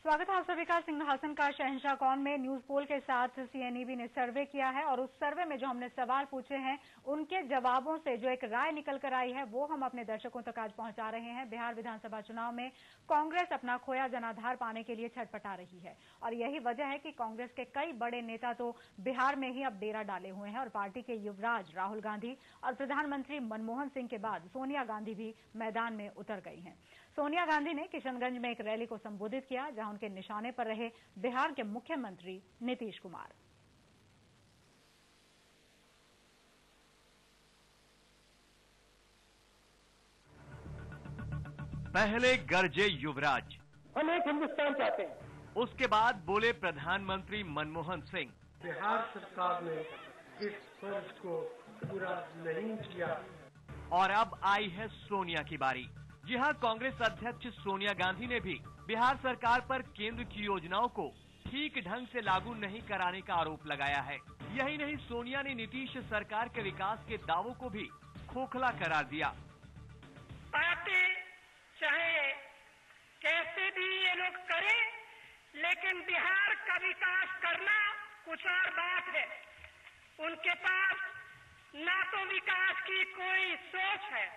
स्वागत है आप सभी का सिंहासन का शहंशाह कौन में। न्यूज पोल के साथ सीएनईबी ने सर्वे किया है और उस सर्वे में जो हमने सवाल पूछे हैं उनके जवाबों से जो एक राय निकल कर आई है वो हम अपने दर्शकों तक आज पहुंचा रहे हैं। बिहार विधानसभा चुनाव में कांग्रेस अपना खोया जनाधार पाने के लिए छटपटा रही है और यही वजह है कि कांग्रेस के कई बड़े नेता तो बिहार में ही अब डेरा डाले हुए हैं और पार्टी के युवराज राहुल गांधी और प्रधानमंत्री मनमोहन सिंह के बाद सोनिया गांधी भी मैदान में उतर गई हैं। सोनिया गांधी ने किशनगंज में एक रैली को संबोधित किया जहां उनके निशाने पर रहे बिहार के मुख्यमंत्री नीतीश कुमार। पहले गरजे युवराज, हम एक हिंदुस्तान चाहते हैं। उसके बाद बोले प्रधानमंत्री मनमोहन सिंह। बिहार सरकार ने इस फर्ज को पूरा नहीं किया और अब आई है सोनिया की बारी। जी हां, कांग्रेस अध्यक्ष सोनिया गांधी ने भी बिहार सरकार पर केंद्र की योजनाओं को ठीक ढंग से लागू नहीं कराने का आरोप लगाया है। यही नहीं, सोनिया ने नीतीश सरकार के विकास के दावों को भी खोखला करार दिया। पार्टी चाहे कैसे भी ये लोग करें, लेकिन बिहार का विकास करना कुछ और बात है। उनके पास ना तो विकास की कोई सोच है,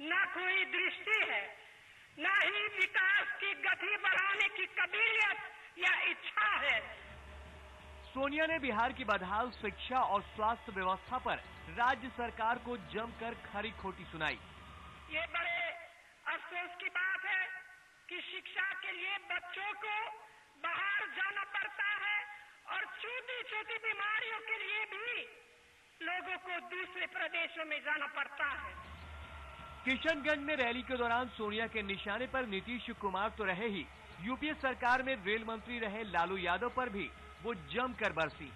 ना कोई दृष्टि है, ना ही विकास की गति बढ़ाने की काबिलियत या इच्छा है। सोनिया ने बिहार की बदहाल शिक्षा और स्वास्थ्य व्यवस्था पर राज्य सरकार को जमकर खरी खोटी सुनाई। ये बड़े अफसोस की बात है कि शिक्षा के लिए बच्चों को बाहर जाना पड़ता है और छोटी छोटी बीमारियों के लिए भी लोगों को दूसरे प्रदेशों में जाना पड़ता है। किशनगंज में रैली के दौरान सोनिया के निशाने पर नीतीश कुमार तो रहे ही, यूपीए सरकार में रेल मंत्री रहे लालू यादव पर भी वो जमकर बरसी।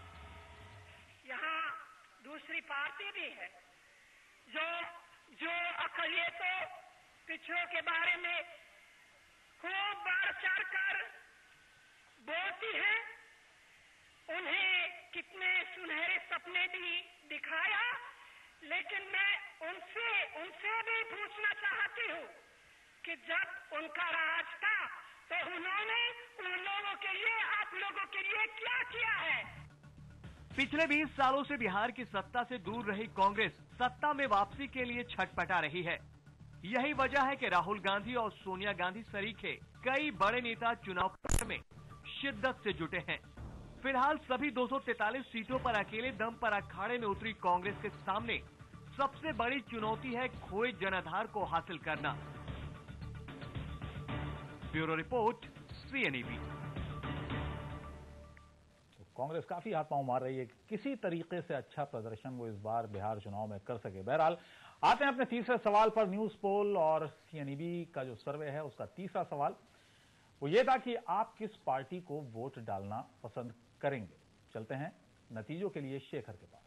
यहाँ दूसरी पार्टी भी है जो अकलियतों पिछड़ों के बारे में खूब बढ़ चढ़कर बोलती है। उन्हें कितने सुनहरे सपने भी दिखाया, लेकिन मैं उनसे भी पूछना चाहती हूँ कि जब उनका राज था तो उन्होंने उन लोगों के लिए, आप लोगों के लिए क्या किया है? पिछले 20 सालों से बिहार की सत्ता से दूर रही कांग्रेस सत्ता में वापसी के लिए छटपटा रही है। यही वजह है कि राहुल गांधी और सोनिया गांधी सरीखे कई बड़े नेता चुनाव प्रचार में शिद्दत से जुटे हैं। फिलहाल सभी 243 सीटों पर अकेले दम पर अखाड़े में उतरी कांग्रेस के सामने सबसे बड़ी चुनौती है खोए जनाधार को हासिल करना। Bureau report, CNEB. तो कांग्रेस काफी हाथ पांव मार रही है कि किसी तरीके से अच्छा प्रदर्शन वो इस बार बिहार चुनाव में कर सके। बहरहाल आते हैं अपने तीसरे सवाल पर। न्यूज पोल और सीएनईबी का जो सर्वे है उसका तीसरा सवाल वो ये था कि आप किस पार्टी को वोट डालना पसंद करेंगे। चलते हैं नतीजों के लिए शेखर के पास।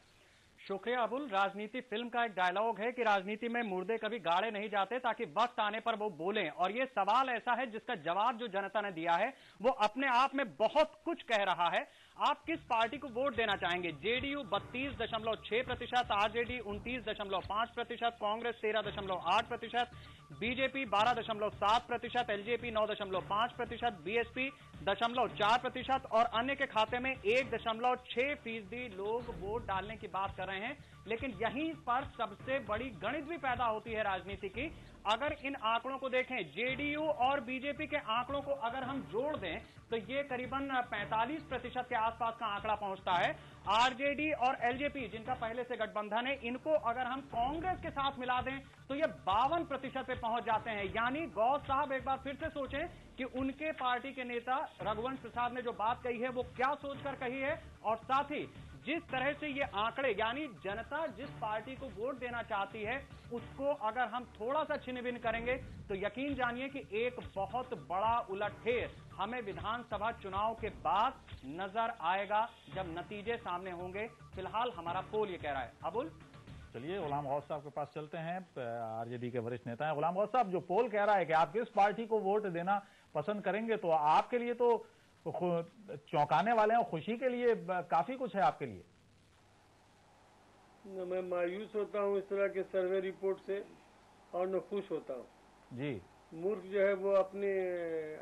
शुक्रिया अबुल। राजनीति फिल्म का एक डायलॉग है कि राजनीति में मुर्दे कभी गाड़े नहीं जाते ताकि वक्त आने पर वो बोलें, और ये सवाल ऐसा है जिसका जवाब जो जनता ने दिया है वो अपने आप में बहुत कुछ कह रहा है। आप किस पार्टी को वोट देना चाहेंगे? JDU 32.6%, RJD 29.5%, Congress 13.8%, BJP 12.7%, LJP 9.5%, BSP 0.4% और अन्य के खाते में 1.6% लोग वोट डालने की बात कर रहे हैं। लेकिन यहीं पर सबसे बड़ी गणित भी पैदा होती है राजनीति की। अगर इन आंकड़ों को देखें, जेडीयू और बीजेपी के आंकड़ों को अगर हम जोड़ दें तो ये करीबन 45% के आसपास का आंकड़ा पहुंचता है। आरजेडी और एलजेपी जिनका पहले से गठबंधन है, इनको अगर हम कांग्रेस के साथ मिला दें तो ये 52% पे पहुंच जाते हैं। यानी गौस साहब एक बार फिर से सोचें कि उनके पार्टी के नेता रघुवंश प्रसाद ने जो बात कही है वो क्या सोचकर कही है, और साथ ही जिस तरह से ये आंकड़े, यानी जनता जिस पार्टी को वोट देना चाहती है उसको अगर हम थोड़ा सा छिन्न-भिन्न करेंगे तो यकीन जानिए कि एक बहुत बड़ा उलटफेर हमें विधानसभा चुनाव के बाद नजर आएगा जब नतीजे सामने होंगे। फिलहाल हमारा पोल ये कह रहा है। अबुल, चलिए गुलाम गौस साहब के पास चलते हैं। आरजेडी के वरिष्ठ नेता हैं गुलाम गौस साहब। जो पोल कह रहा है कि आप किस पार्टी को वोट देना पसंद करेंगे, तो आपके लिए तो चौंकाने वाले हैं, खुशी के लिए काफी कुछ है आपके लिए। न मैं मायूस होता हूं इस तरह के सर्वे रिपोर्ट से और न खुश होता हूं। जी, मूर्ख जो है वो अपनी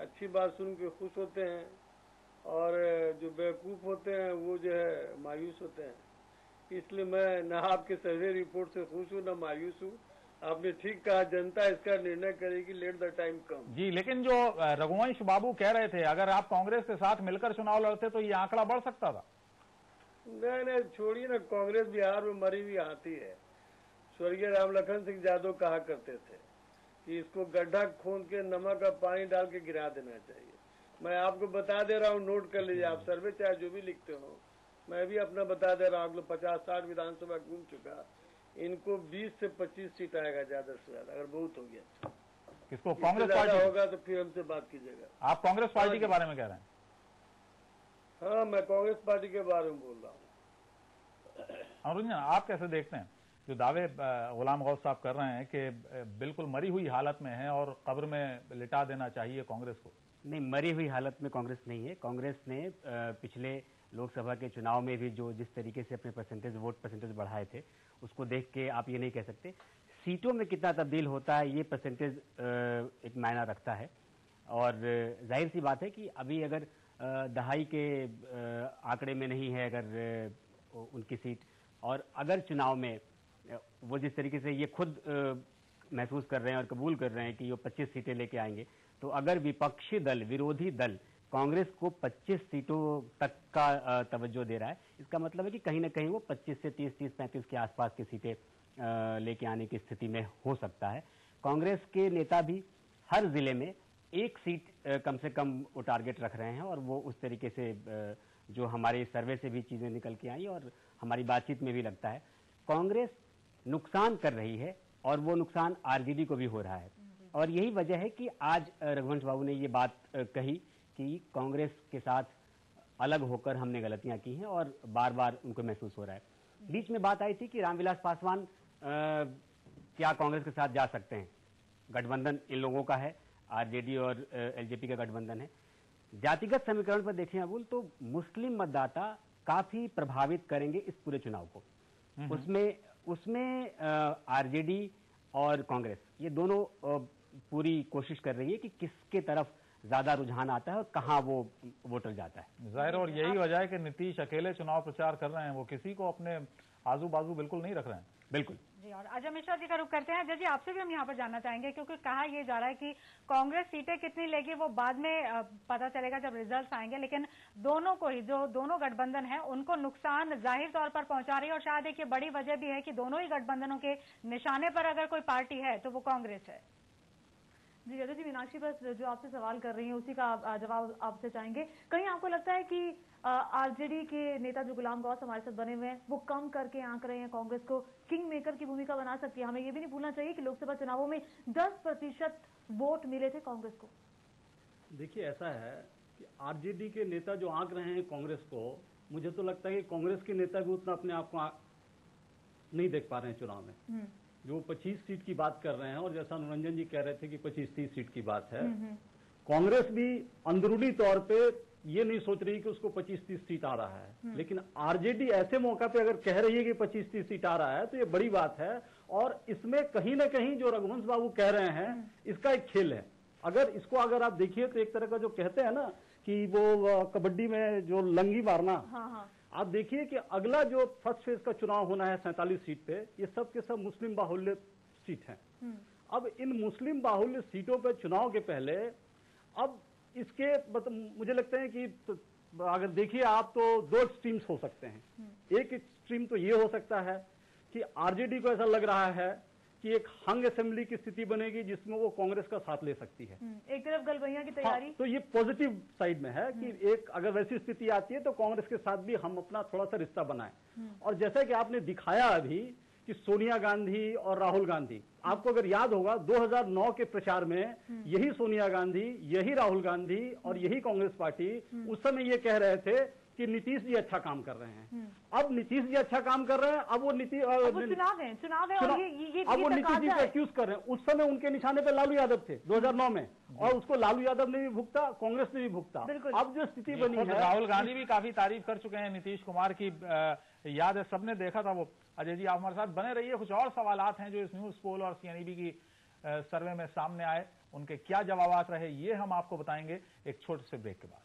अच्छी बात सुन के खुश होते हैं और जो बेवकूफ़ होते हैं वो जो है मायूस होते हैं। इसलिए मैं न आपके सर्वे रिपोर्ट से खुश हूँ न मायूस हूँ। आपने ठीक कहा, जनता इसका निर्णय करेगी, लेट द टाइम कम। जी, लेकिन जो रघुवंश बाबू कह रहे थे, अगर आप कांग्रेस के साथ मिलकर चुनाव लड़ते तो ये आंकड़ा बढ़ सकता था। नहीं, छोड़िए ना, कांग्रेस बिहार में मरी हुई हाथी है। स्वर्गीय राम लखन सिंह यादव कहा करते थे कि इसको गड्ढा खोद के नमक का पानी डाल के गिरा देना चाहिए। मैं आपको बता दे रहा हूँ, नोट कर लीजिए आप, सर्वे चाहे जो भी लिखते हो, मैं भी अपना बता दे रहा हूँ। 50-60 विधानसभा घूम चुका, इनको 20 से 25 सीट आएगा ज्यादा से ज्यादा, अगर बहुत हो गया। किसको? कांग्रेस पार्टी होगा तो फिर हमसे बात कीजिएगा। आप कांग्रेस पार्टी के बारे में कह रहे हैं? हाँ, मैं कांग्रेस पार्टी के बारे में बोल रहा हूँ। अनुरंजन, आप कैसे देखते हैं जो दावे गुलाम गौस साहब कर रहे हैं कि बिल्कुल मरी हुई हालत में है और कब्र में लिटा देना चाहिए कांग्रेस को? नहीं, मरी हुई हालत में कांग्रेस नहीं है। कांग्रेस ने पिछले लोकसभा के चुनाव में भी जो जिस तरीके से अपने वोट परसेंटेज बढ़ाए थे, उसको देख के आप ये नहीं कह सकते। सीटों में कितना तब्दील होता है ये परसेंटेज एक मायना रखता है। और जाहिर सी बात है कि अभी अगर दहाई के आंकड़े में नहीं है अगर उनकी सीट, और अगर चुनाव में वो जिस तरीके से ये खुद महसूस कर रहे हैं और कबूल कर रहे हैं कि वो 25 सीटें लेके आएंगे, तो अगर विपक्षी दल, विरोधी दल कांग्रेस को 25 सीटों तक का तवज्जो दे रहा है, इसका मतलब है कि कहीं ना कहीं वो 25 से 30-35 के आसपास की सीटें लेके आने की स्थिति में हो सकता है। कांग्रेस के नेता भी हर जिले में एक सीट कम से कम वो टारगेट रख रहे हैं, और वो उस तरीके से जो हमारे सर्वे से भी चीजें निकल के आई और हमारी बातचीत में भी लगता है, कांग्रेस नुकसान कर रही है और वो नुकसान आरजेडी को भी हो रहा है। और यही वजह है कि आज रघुवंश बाबू ने ये बात कही कि कांग्रेस के साथ अलग होकर हमने गलतियां की हैं और बार बार उनको महसूस हो रहा है। बीच में बात आई थी कि रामविलास पासवान क्या कांग्रेस के साथ जा सकते हैं? गठबंधन इन लोगों का है, आरजेडी और एलजेपी का गठबंधन है। जातिगत समीकरण पर देखें अबुल, तो मुस्लिम मतदाता काफी प्रभावित करेंगे इस पूरे चुनाव को। उसमें आरजेडी और कांग्रेस ये दोनों पूरी कोशिश कर रही है कि किसके तरफ ज्यादा रुझान आता है और कहां वो वोटर जाता है। जाहिर, और यही वजह है कि नीतीश अकेले चुनाव प्रचार कर रहे हैं, वो किसी को अपने आजू बाजू बिल्कुल नहीं रख रहे हैं। बिल्कुल जी। और अजय मिश्रा जी का रुख करते हैं। अजय जी, आपसे भी हम यहाँ पर जानना चाहेंगे, क्योंकि कहा यह जा रहा है कि कांग्रेस सीटें कितनी लेगी वो बाद में पता चलेगा जब रिजल्ट आएंगे, लेकिन दोनों को ही, जो दोनों गठबंधन है, उनको नुकसान जाहिर तौर पर पहुंचा रही है। और शायद एक बड़ी वजह भी है कि दोनों ही गठबंधनों के निशाने पर अगर कोई पार्टी है तो वो कांग्रेस है। जी अजय जी, मीनाक्षी बस जो आपसे सवाल कर रही हैं उसी का जवाब आपसे चाहेंगे। कहीं आपको लगता है कि आरजेडी के नेता जो गुलाम गौस हमारे साथ बने हुए हैं वो कम करके आंक रहे हैं कांग्रेस को, किंग मेकर की भूमिका बना सकती है? हमें ये भी नहीं भूलना चाहिए कि लोकसभा चुनावों में 10% वोट मिले थे कांग्रेस को। देखिए, ऐसा है कि आरजेडी के नेता जो आंक रहे हैं कांग्रेस को, मुझे तो लगता है कि कांग्रेस के नेता भी उतना अपने आप को नहीं देख पा रहे हैं चुनाव में। जो 25 सीट की बात कर रहे हैं, और जैसा अनुरंजन जी कह रहे थे कि 25-30 सीट की बात है, कांग्रेस भी अंदरूनी तौर पे ये नहीं सोच रही कि उसको 25-30 सीट आ रहा है, लेकिन आरजेडी ऐसे मौका पे अगर कह रही है कि 25-30 सीट आ रहा है तो ये बड़ी बात है। और इसमें कहीं ना कहीं जो रघुवंश बाबू कह रहे हैं इसका एक खेल है। अगर आप देखिए तो एक तरह का जो कहते हैं ना कि वो कबड्डी में जो लंगी मारना, आप देखिए कि अगला जो फर्स्ट फेज का चुनाव होना है 47 सीट पे, ये सब के सब मुस्लिम बाहुल्य सीट हैं। अब इन मुस्लिम बाहुल्य सीटों पे चुनाव के पहले अब इसके मुझे लगता है कि अगर देखिए आप तो 2 एक्सट्रीम्स हो सकते हैं। एक एक्सट्रीम तो ये हो सकता है कि आरजेडी को ऐसा लग रहा है कि एक हंग असेंबली की स्थिति बनेगी जिसमें वो कांग्रेस का साथ ले सकती है। एक तरफ गलबैया की तैयारी। तो ये पॉजिटिव साइड में है कि एक अगर वैसी स्थिति आती है तो कांग्रेस के साथ भी हम अपना थोड़ा सा रिश्ता बनाएं। और जैसा कि आपने दिखाया अभी कि सोनिया गांधी और राहुल गांधी, आपको अगर याद होगा 2009 के प्रचार में यही सोनिया गांधी, यही राहुल गांधी और यही कांग्रेस पार्टी उस समय ये कह रहे थे कि नीतीश जी अच्छा काम कर रहे हैं। अब नीतीश जी अच्छा काम कर रहे हैं, अब वो चुनाव है और ये अब वो नीतीश जी को एक्यूज कर रहे हैं। उस समय उनके निशाने पे लालू यादव थे 2009 में, और उसको लालू यादव ने भी भुगता, कांग्रेस ने भी भुगता। अब जो स्थिति बनी है, राहुल गांधी भी काफी तारीफ कर चुके हैं नीतीश कुमार की, याद है सबने देखा था वो। अजय जी, आप हमारे साथ बने रहिए, कुछ और सवालात हैं जो इस न्यूज पोल और सीएनईबी की सर्वे में सामने आए, उनके क्या जवाब रहे, ये हम आपको बताएंगे एक छोटे से ब्रेक के बाद।